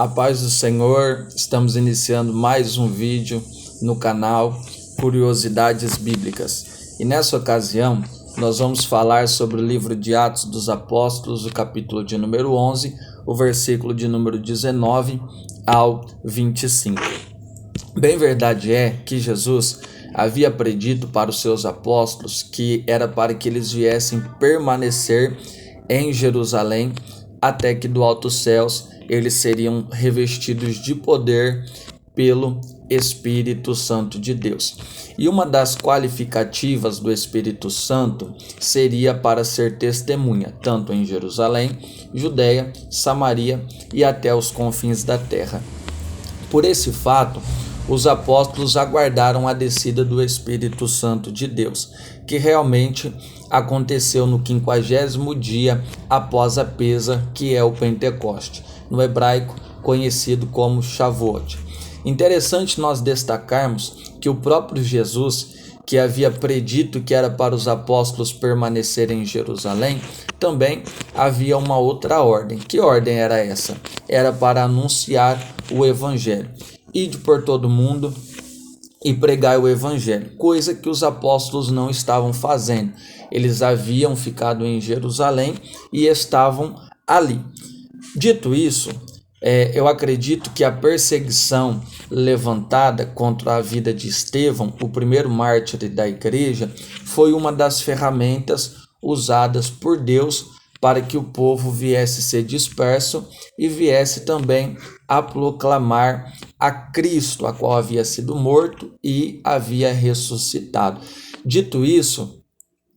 A paz do Senhor, estamos iniciando mais um vídeo no canal Curiosidades Bíblicas. E nessa ocasião, nós vamos falar sobre o livro de Atos dos Apóstolos, o capítulo de número 11, o versículo de número 19 ao 25. Bem verdade é que Jesus havia predito para os seus apóstolos que era para que eles viessem permanecer em Jerusalém até que do alto céus eles seriam revestidos de poder pelo Espírito Santo de Deus. E uma das qualificativas do Espírito Santo seria para ser testemunha, tanto em Jerusalém, Judeia, Samaria e até os confins da terra. Por esse fato, os apóstolos aguardaram a descida do Espírito Santo de Deus, que realmente aconteceu no 50º dia após a pesa, que é o Pentecoste, no hebraico conhecido como Shavuot. Interessante nós destacarmos que o próprio Jesus, que havia predito que era para os apóstolos permanecerem em Jerusalém, também havia uma outra ordem. Que ordem era essa? Era para anunciar o Evangelho. Ide por todo mundo e pregai o Evangelho, coisa que os apóstolos não estavam fazendo. Eles haviam ficado em Jerusalém e estavam ali. Dito isso, eu acredito que a perseguição levantada contra a vida de Estevão, o primeiro mártir da igreja, foi uma das ferramentas usadas por Deus para que o povo viesse ser disperso e viesse também a proclamar a Cristo, a qual havia sido morto e havia ressuscitado. Dito isso,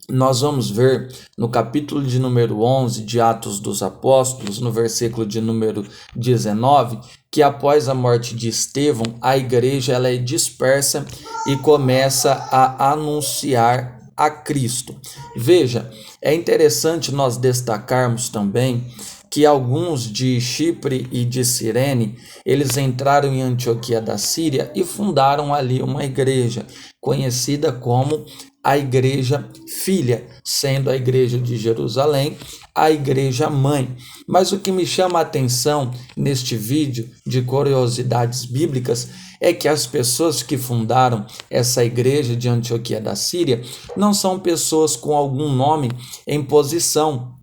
nós vamos ver no capítulo de número 11 de Atos dos Apóstolos, no versículo de número 19, que após a morte de Estevão, a igreja ela é dispersa e começa a anunciar a Cristo. Veja, é interessante nós destacarmos também que alguns de Chipre e de Cirene, eles entraram em Antioquia da Síria e fundaram ali uma igreja, conhecida como a Igreja Filha, sendo a Igreja de Jerusalém a Igreja Mãe. Mas o que me chama a atenção neste vídeo de curiosidades bíblicas é que as pessoas que fundaram essa igreja de Antioquia da Síria não são pessoas com algum nome em posição,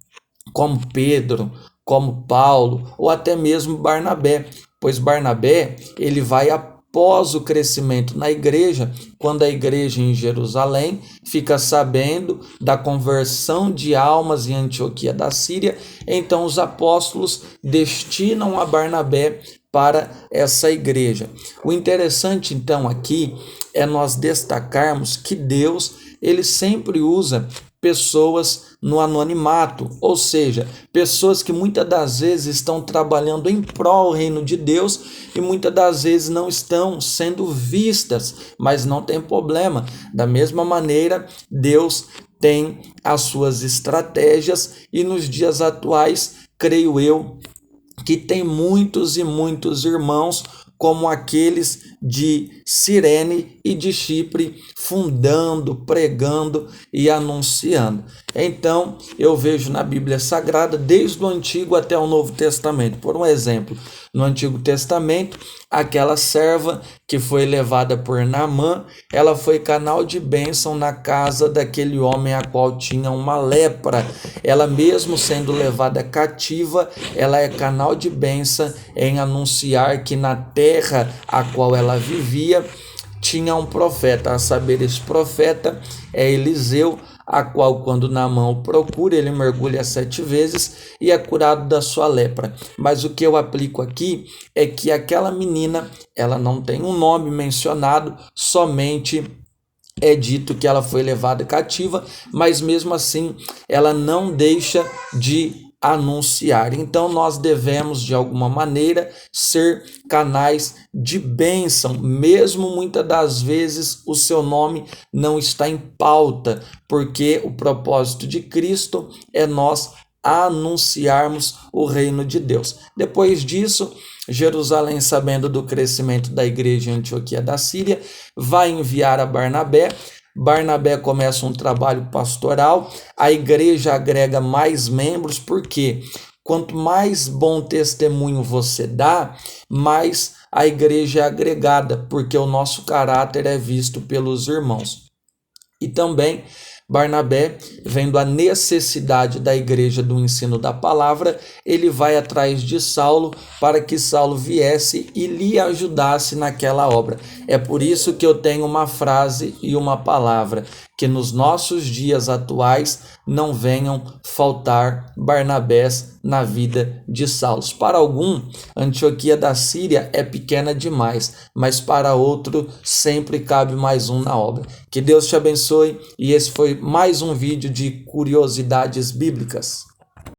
como Pedro, como Paulo ou até mesmo Barnabé, pois Barnabé ele vai após o crescimento na igreja, quando a igreja em Jerusalém fica sabendo da conversão de almas em Antioquia da Síria, então os apóstolos destinam a Barnabé para essa igreja. O interessante então aqui é nós destacarmos que Deus ele sempre usa pessoas no anonimato, ou seja, pessoas que muitas das vezes estão trabalhando em prol do reino de Deus e muitas das vezes não estão sendo vistas, mas não tem problema. Da mesma maneira, Deus tem as suas estratégias e nos dias atuais, creio eu, que tem muitos e muitos irmãos como aqueles de Cirene e de Chipre, fundando, pregando e anunciando. Então, eu vejo na Bíblia Sagrada, desde o Antigo até o Novo Testamento. Por um exemplo, no Antigo Testamento, aquela serva que foi levada por Naamã, ela foi canal de bênção na casa daquele homem a qual tinha uma lepra. Ela mesmo sendo levada cativa, ela é canal de bênção em anunciar que na terra a qual ela vivia tinha um profeta, a saber, esse profeta é Eliseu, a qual quando Naamã o procura, ele mergulha 7 vezes e é curado da sua lepra. Mas o que eu aplico aqui é que aquela menina, ela não tem um nome mencionado, somente é dito que ela foi levada cativa, mas mesmo assim ela não deixa de anunciar. Então nós devemos de alguma maneira ser canais de bênção, mesmo muitas das vezes o seu nome não está em pauta, porque o propósito de Cristo é nós anunciarmos o reino de Deus. Depois disso, Jerusalém, sabendo do crescimento da igreja em Antioquia da Síria, vai enviar a Barnabé. Barnabé começa um trabalho pastoral, a igreja agrega mais membros, porque quanto mais bom testemunho você dá, mais a igreja é agregada, porque o nosso caráter é visto pelos irmãos. E também Barnabé, vendo a necessidade da igreja do ensino da palavra, ele vai atrás de Saulo para que Saulo viesse e lhe ajudasse naquela obra. É por isso que eu tenho uma frase e uma palavra: que nos nossos dias atuais não venham faltar Barnabés na vida de Saulo. Para algum, Antioquia da Síria é pequena demais, mas para outro sempre cabe mais um na obra. Que Deus te abençoe, e esse foi mais um vídeo de curiosidades bíblicas.